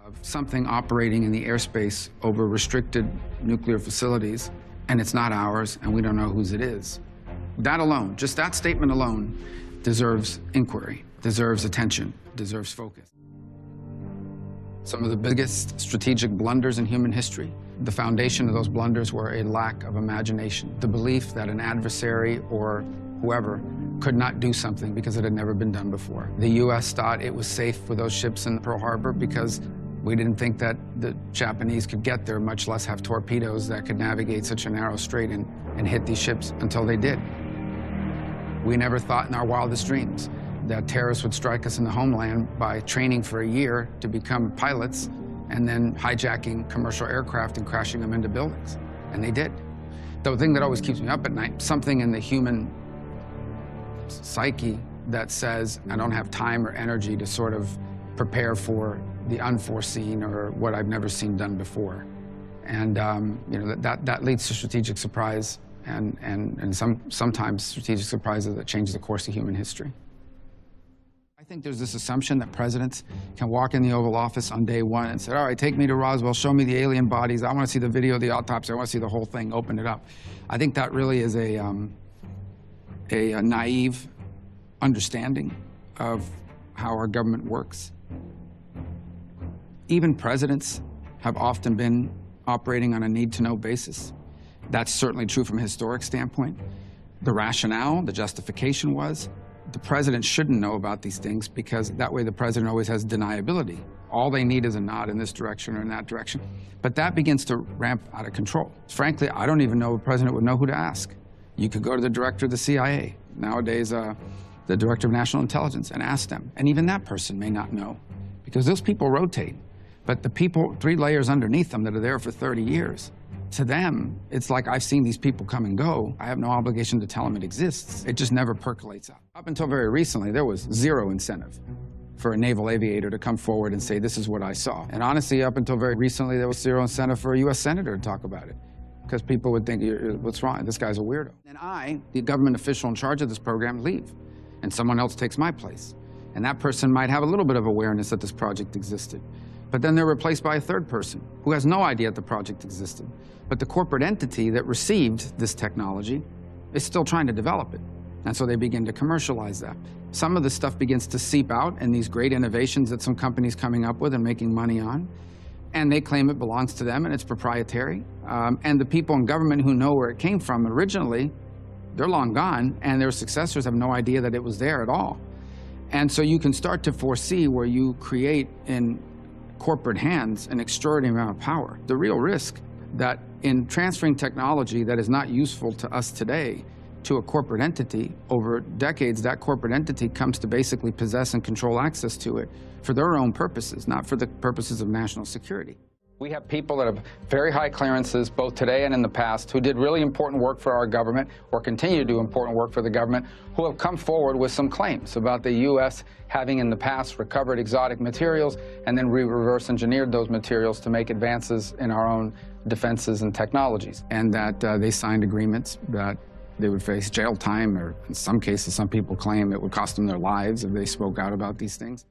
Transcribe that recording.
of something operating in the airspace over restricted nuclear facilities, and it's not ours, and we don't know whose it is. That alone, just that statement alone, deserves inquiry, deserves attention, deserves focus. Some of the biggest strategic blunders in human history, the foundation of those blunders were a lack of imagination, the belief that an adversary or whoever could not do something because it had never been done before. The U.S. thought it was safe for those ships in Pearl Harbor because we didn't think that the Japanese could get there, much less have torpedoes that could navigate such a narrow strait and hit these ships until they did. We never thought in our wildest dreams that terrorists would strike us in the homeland by training for a year to become pilots and then hijacking commercial aircraft and crashing them into buildings. And they did. The thing that always keeps me up at night, something in the human psyche that says, I don't have time or energy to sort of prepare for the unforeseen or what I've never seen done before. And you know, that leads to strategic surprise and sometimes strategic surprises that change the course of human history. I think there's this assumption that presidents can walk in the Oval Office on day one and say, all right, take me to Roswell, show me the alien bodies, I want to see the video of the autopsy, I want to see the whole thing, open it up. I think that really is a naive understanding of how our government works. Even presidents have often been operating on a need-to-know basis. That's certainly true from a historic standpoint. The rationale, the justification was, the president shouldn't know about these things because that way the president always has deniability. All they need is a nod in this direction or in that direction. But that begins to ramp out of control. Frankly, I don't even know if a president would know who to ask. You could go to the director of the CIA, nowadays the director of national intelligence, and ask them. And even that person may not know because those people rotate. But the people 3 layers underneath them that are there for 30 years, to them, it's like I've seen these people come and go. I have no obligation to tell them it exists. It just never percolates out. Up until very recently, there was zero incentive for a naval aviator to come forward and say, this is what I saw. And honestly, up until very recently, there was zero incentive for a U.S. senator to talk about it because people would think, what's wrong? This guy's a weirdo. And I, the government official in charge of this program, leave, and someone else takes my place. And that person might have a little bit of awareness that this project existed. But then they're replaced by a third person who has no idea that the project existed. But the corporate entity that received this technology is still trying to develop it. And so they begin to commercialize that. Some of the stuff begins to seep out in these great innovations that some companies coming up with and making money on. And they claim it belongs to them and it's proprietary. And the people in government who know where it came from originally, they're long gone, and their successors have no idea that it was there at all. And so you can start to foresee where you create in corporate hands an extraordinary amount of power. The real risk that in transferring technology that is not useful to us today to a corporate entity, over decades that corporate entity comes to basically possess and control access to it for their own purposes, not for the purposes of national security. We have people that have very high clearances, both today and in the past, who did really important work for our government, or continue to do important work for the government, who have come forward with some claims about the U.S. having in the past recovered exotic materials and then reverse engineered those materials to make advances in our own defenses and technologies. And that they signed agreements that they would face jail time, or in some cases, some people claim it would cost them their lives if they spoke out about these things.